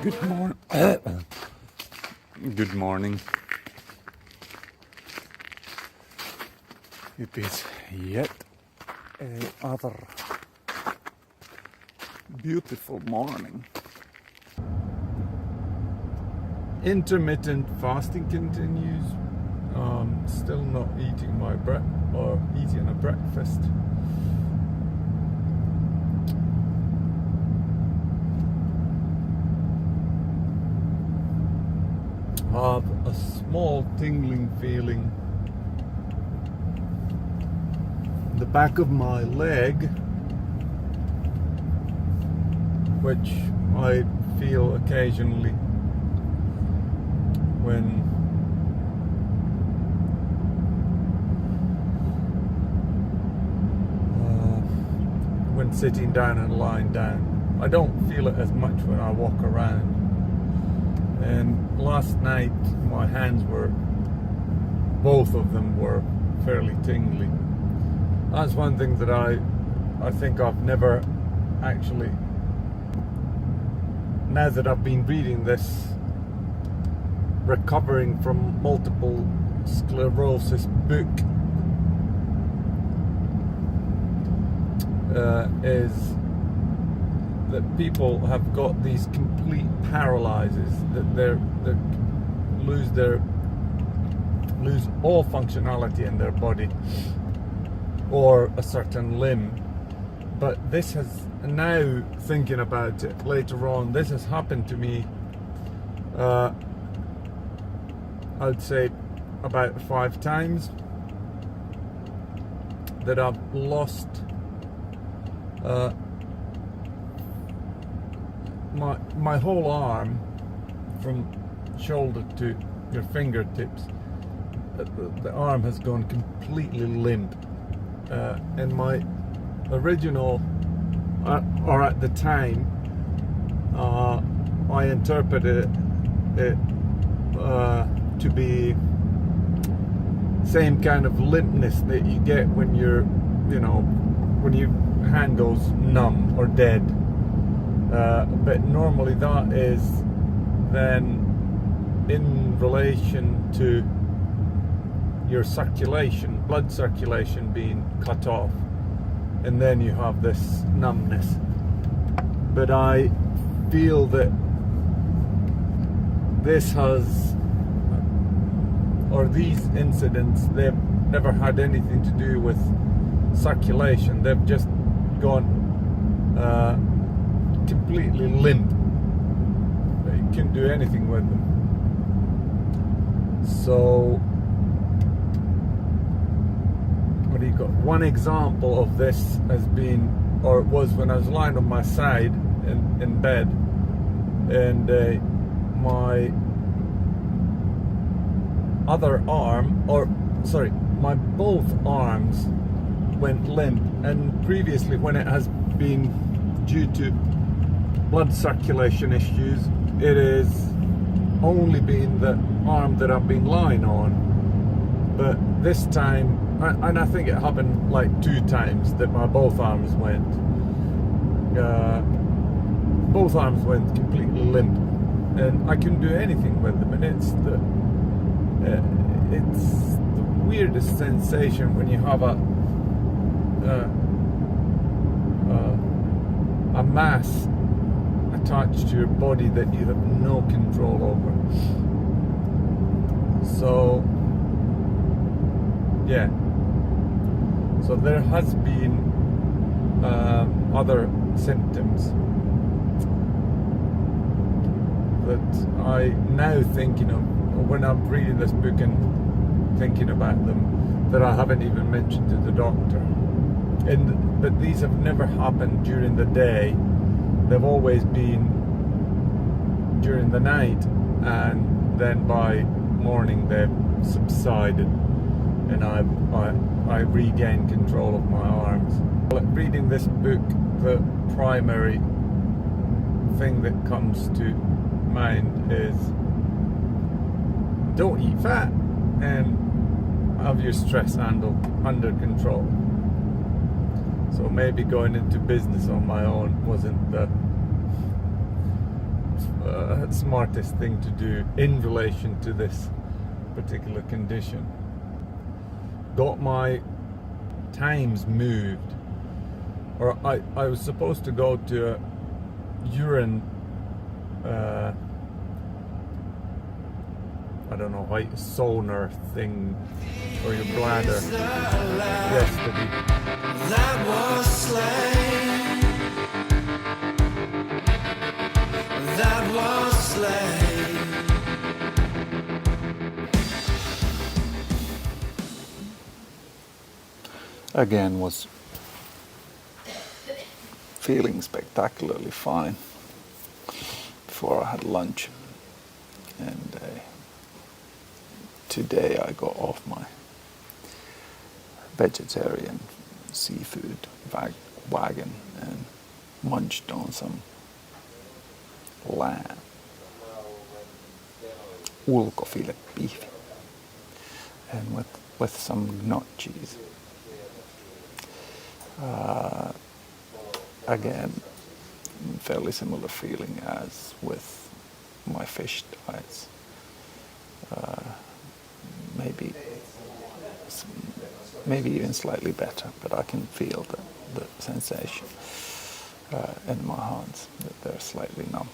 Good morning. Good morning. It is yet another beautiful morning. Intermittent fasting continues. Still not eating my eating a breakfast. Have a small tingling feeling in the back of my leg, which I feel occasionally when sitting down and lying down. I don't feel it as much when I walk around. And last night my hands both of them were fairly tingly. That's one thing that I think I've never actually, now that I've been reading this recovering from multiple sclerosis book, is that people have got these complete paralyses, that they lose all functionality in their body or a certain limb. But this has, now thinking about it later on, this has happened to me I'd say about 5 times, that I've lost my whole arm from shoulder to your fingertips. The arm has gone completely limp, and my original, or at the time, I interpreted it to be same kind of limpness that you get when when your hand goes numb or dead. But normally that is then in relation to your circulation, blood circulation being cut off, and then you have this numbness. But I feel that these incidents, they've never had anything to do with circulation. They've just gone completely limp. You can't do anything with them. So, what do you got? One example of this has been, or it was when I was lying on my side in bed, and my other arm, my both arms went limp. And previously, when it has been due to blood circulation issues, it has only been the arm that I've been lying on. But this time, and I think it happened like 2 times, that my both arms went completely limp, and I couldn't do anything with them. And it's the weirdest sensation when you have a mass attached to your body that you have no control over. So yeah, so there has been other symptoms that I now thinking of when I'm reading this book and thinking about them, that I haven't even mentioned to the doctor. But these have never happened during the day. They've always been during the night, and then by morning they've subsided, and I regained control of my arms. Reading this book, the primary thing that comes to mind is don't eat fat and have your stress handle under control. So maybe going into business on my own wasn't the smartest thing to do in relation to this particular condition. Got my times moved, or I was supposed to go to a urine I don't know, like sonar thing for your bladder yesterday. That was slain. That was slain. Again, was feeling spectacularly fine before I had lunch, and today I got off my vegetarian seafood wagon and munched on some lamb, ulkofilet beef, and with some nut cheese. Again, fairly similar feeling as with my fish diets. Maybe even slightly better, but I can feel the sensation in my hands, that they're slightly numb.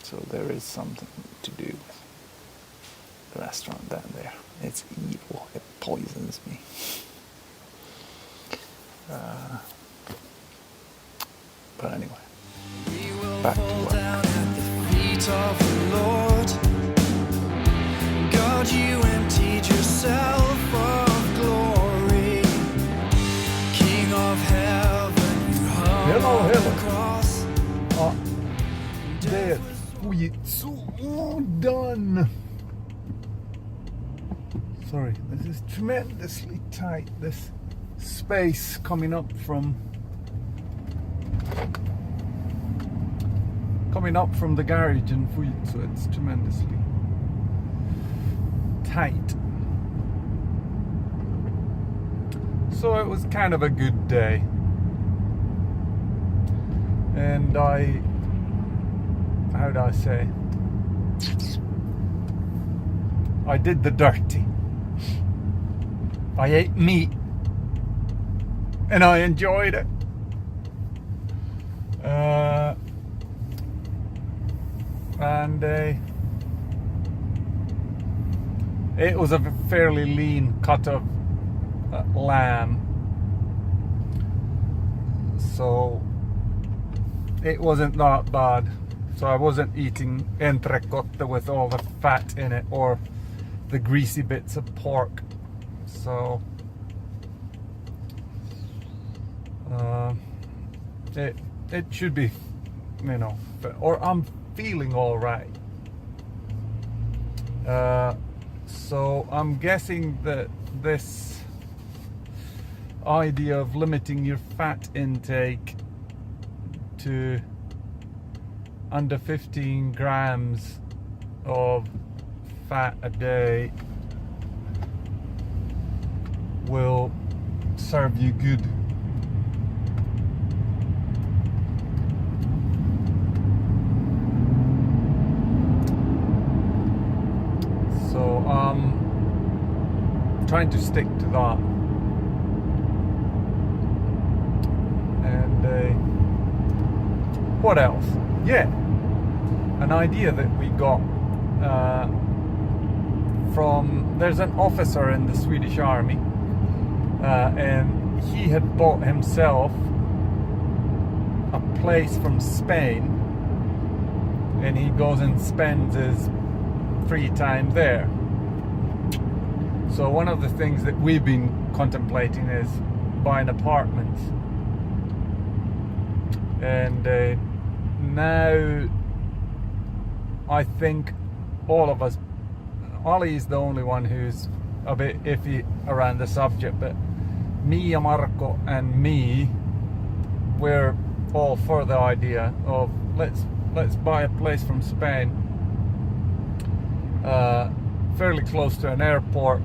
So there is something to do with the restaurant down there. It's evil. It poisons me. But anyway, back to work. Down at the feet of the Lord. God, you emptied yourself of glory. King of heaven, you hung on the cross. Det är så done. Sorry, this is tremendously tight. This space coming up from the garage in Fuyt, so it's tremendously tight. So it was kind of a good day, and how do I say, I did the dirty. I ate meat and I enjoyed it. And it was a fairly lean cut of lamb, so it wasn't that bad. So I wasn't eating entrecote with all the fat in it or the greasy bits of pork. So it should be, or I'm feeling all right. So I'm guessing that this idea of limiting your fat intake to under 15 grams of fat a day will serve you good. So trying to stick to that. And what else? Yeah, an idea that we got from, there's an officer in the Swedish Army, and he had bought himself a place from Spain, and he goes and spends his free time there. So one of the things that we've been contemplating is buying apartments. And now I think all of us, Ollie's the only one who's a bit iffy around the subject, but me, Marco and me, we're all for the idea of let's buy a place from Spain, fairly close to an airport,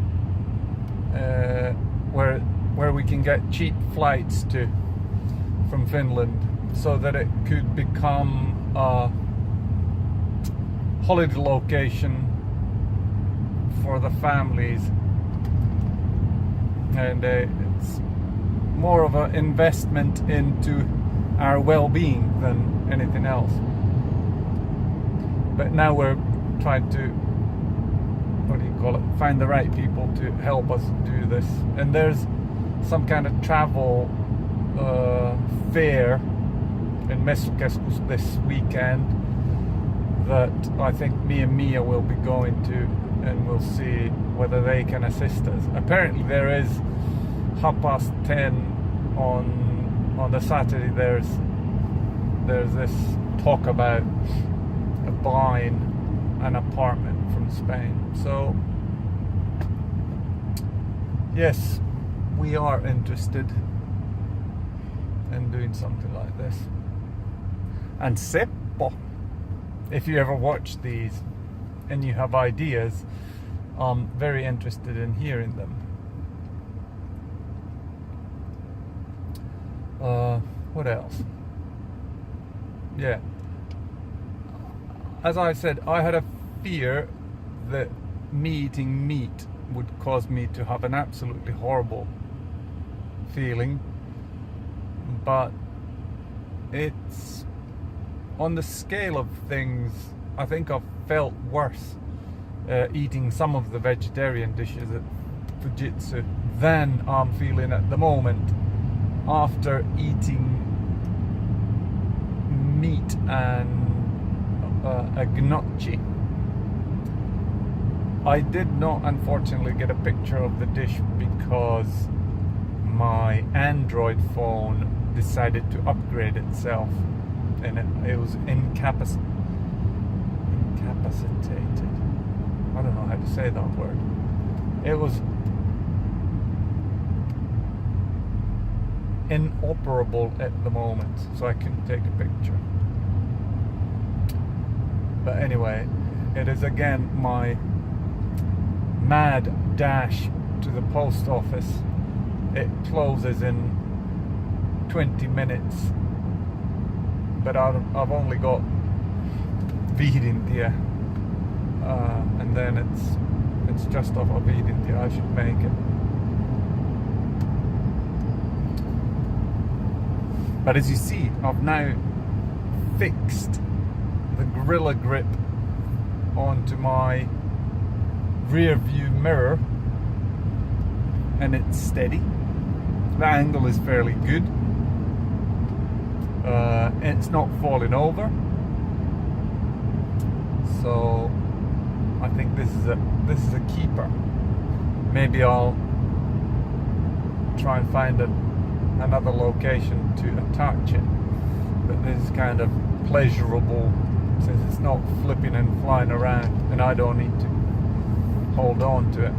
where we can get cheap flights to from Finland, so that it could become holiday location for the families, and it's more of an investment into our well-being than anything else. But now we're trying to, what do you call it, find the right people to help us do this. And there's some kind of travel fair in Messukeskus this weekend that I think me and Mia will be going to, and we'll see whether they can assist us. Apparently there is 10:30 on the Saturday. There's this talk about buying an apartment from Spain. So yes, we are interested in doing something like this. And Seppo, if you ever watch these and you have ideas, I'm very interested in hearing them. What else? Yeah. As I said, I had a fear that me eating meat would cause me to have an absolutely horrible feeling, but it's on the scale of things. I think I've felt worse eating some of the vegetarian dishes at Fujitsu than I'm feeling at the moment after eating meat and a gnocchi. I did not unfortunately get a picture of the dish because my Android phone decided to upgrade itself, and it was incapacitated. I don't know how to say that word. It was inoperable at the moment, so I couldn't take a picture. But anyway, it is again my mad dash to the post office. It closes in 20 minutes, but I've only got Viidintie, and then it's just off of Viidintie. I should make it. But as you see, I've now fixed the Gorilla Grip onto my rear view mirror, and it's steady. The angle is fairly good. It's not falling over, so I think this is a keeper. Maybe I'll try and find another location to attach it, but this is kind of pleasurable since it's not flipping and flying around and I don't need to hold on to it.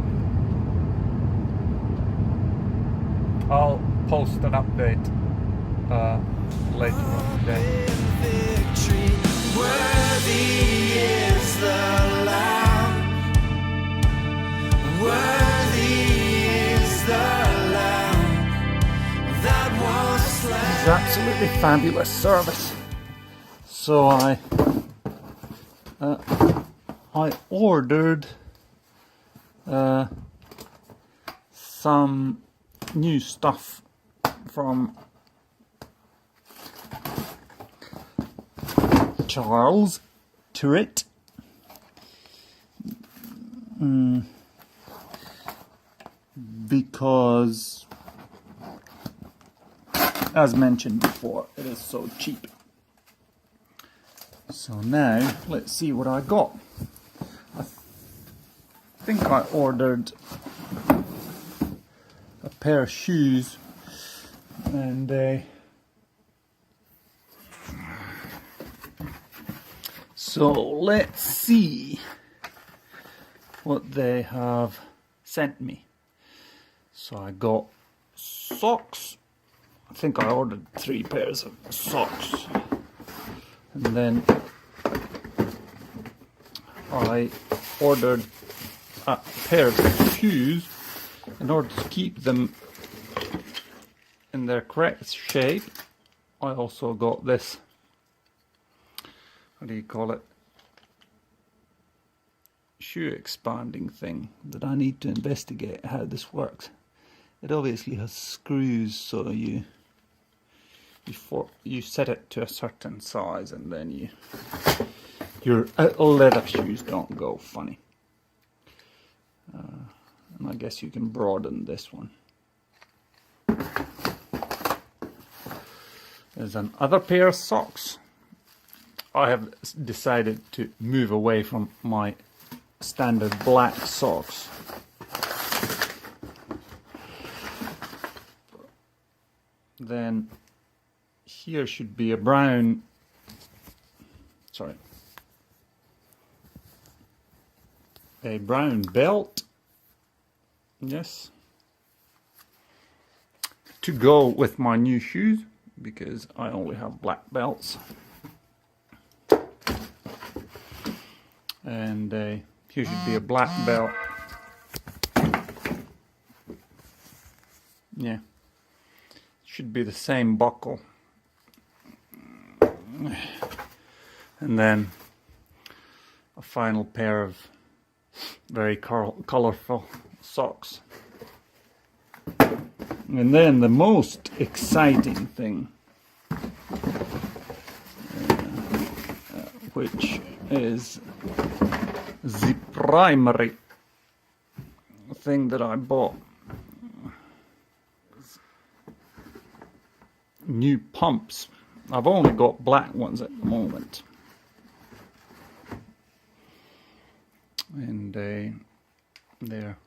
I'll post an update later on today. Victory, worthy is the Lamb. Worthy is the Lamb that was slain. This is absolutely fabulous service. So I ordered some new stuff from Charles Tyrwhitt. Because, as mentioned before, it is so cheap. So now, let's see what I got. I think I ordered a pair of shoes and so let's see what they have sent me. So I got socks. I think I ordered 3 pairs of socks. And then I ordered a pair of shoes in order to keep them in their correct shape. I also got this, what do you call it, shoe expanding thing that I need to investigate how this works. It obviously has screws, so you set it to a certain size, and then your leather shoes don't go funny. And I guess you can broaden this one. There's another pair of socks. I have decided to move away from my standard black socks. Then here should be a brown, a brown belt, yes, to go with my new shoes, because I only have black belts. And here should be a black belt. Yeah, should be the same buckle. And then a final pair of very colorful socks. And then the most exciting thing, which is the primary thing that I bought. New pumps. I've only got black ones at the moment. And they're,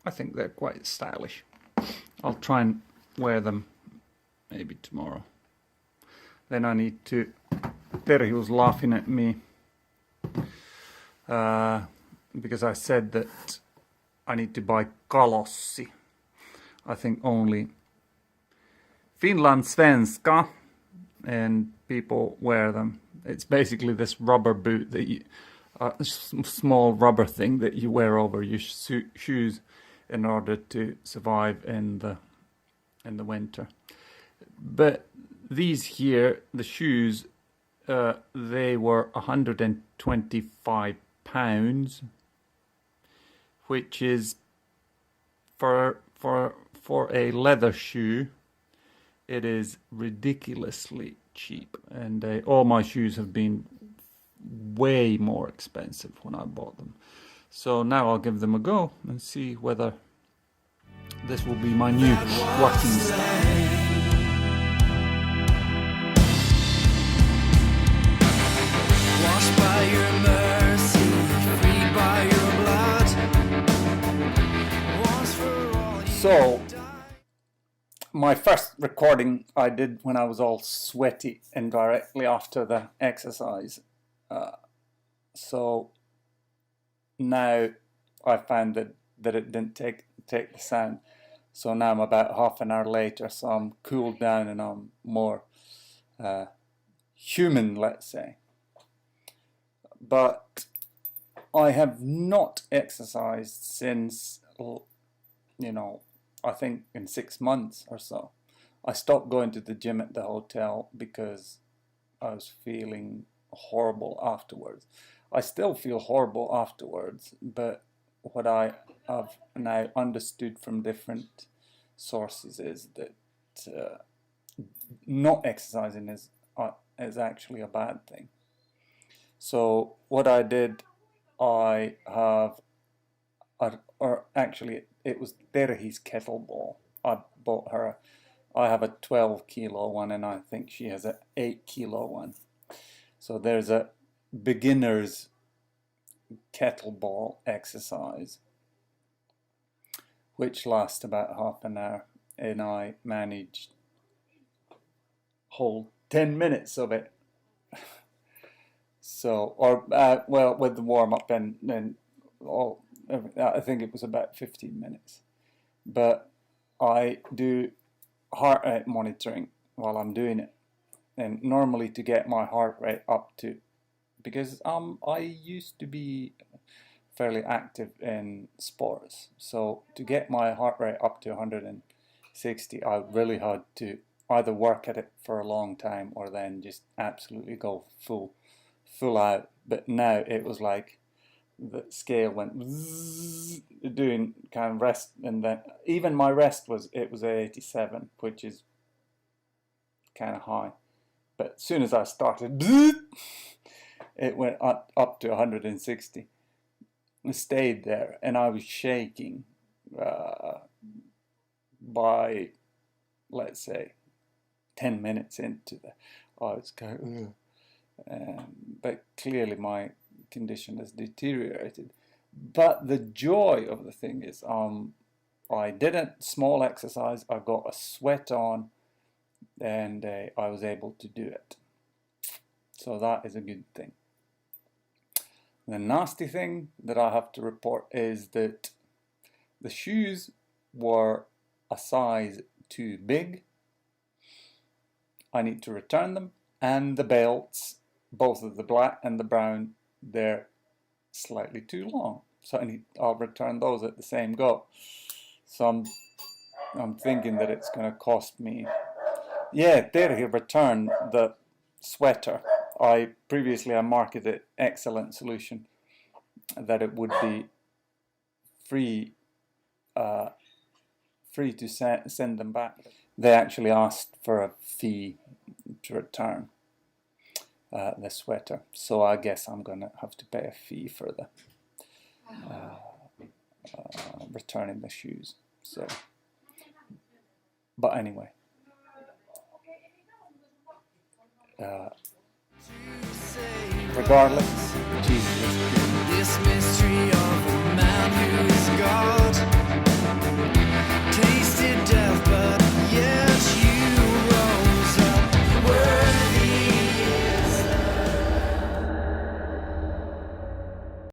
I think they're quite stylish. I'll try and wear them maybe tomorrow. Then I need to, Terry was laughing at me because I said that I need to buy kalossi. I think only Finland svenska and people wear them. It's basically this rubber boot that you, small rubber thing that you wear over your shoes in order to survive in the winter. But these here, the shoes, they were £125, which is for a leather shoe, it is ridiculously cheap. And all my shoes have been way more expensive when I bought them. So now I'll give them a go and see whether this will be my new working style. Washed by your mercy, freed by your blood. Once for all you So, my first recording I did when I was all sweaty and directly after the exercise. So now I found that it didn't take the sound. So now I'm about half an hour later, so I'm cooled down and I'm more human, let's say. But I have not exercised since, I think in 6 months or so. I stopped going to the gym at the hotel because I was feeling horrible afterwards. I still feel horrible afterwards, but what I have now understood from different sources is that not exercising is actually a bad thing. So what I did, it was Terhi's kettlebell. I bought her. I have a 12 kilo one, and I think she has an 8 kilo one. So there's a beginner's kettlebell exercise, which lasts about half an hour, and I managed whole 10 minutes of it. So, with the warm up and I think it was about 15 minutes. But I do heart rate monitoring while I'm doing it, and normally to get my heart rate up to, because I used to be fairly active in sports, so to get my heart rate up to 160, I really had to either work at it for a long time or then just absolutely go full full out, but now it was like the scale went zzz, doing kind of rest, and then even my rest was 87, which is kind of high. But as soon as I started, it went up to 160. It stayed there, and I was shaking by, let's say, 10 minutes into I was going, but clearly my condition has deteriorated. But the joy of the thing is, I did a small exercise, I got a sweat on, and I was able to do it. So that is a good thing. The nasty thing that I have to report is that the shoes were a size too big. I need to return them, and the belts, both of the black and the brown, they're slightly too long. So I'll return those at the same go. So I'm thinking that it's going to cost me. Yeah, there he returned the sweater. Previously I marketed excellent solution that it would be free to send them back. They actually asked for a fee to return the sweater, so I guess I'm gonna have to pay a fee for the returning the shoes. So, but anyway. Regardless, Jesus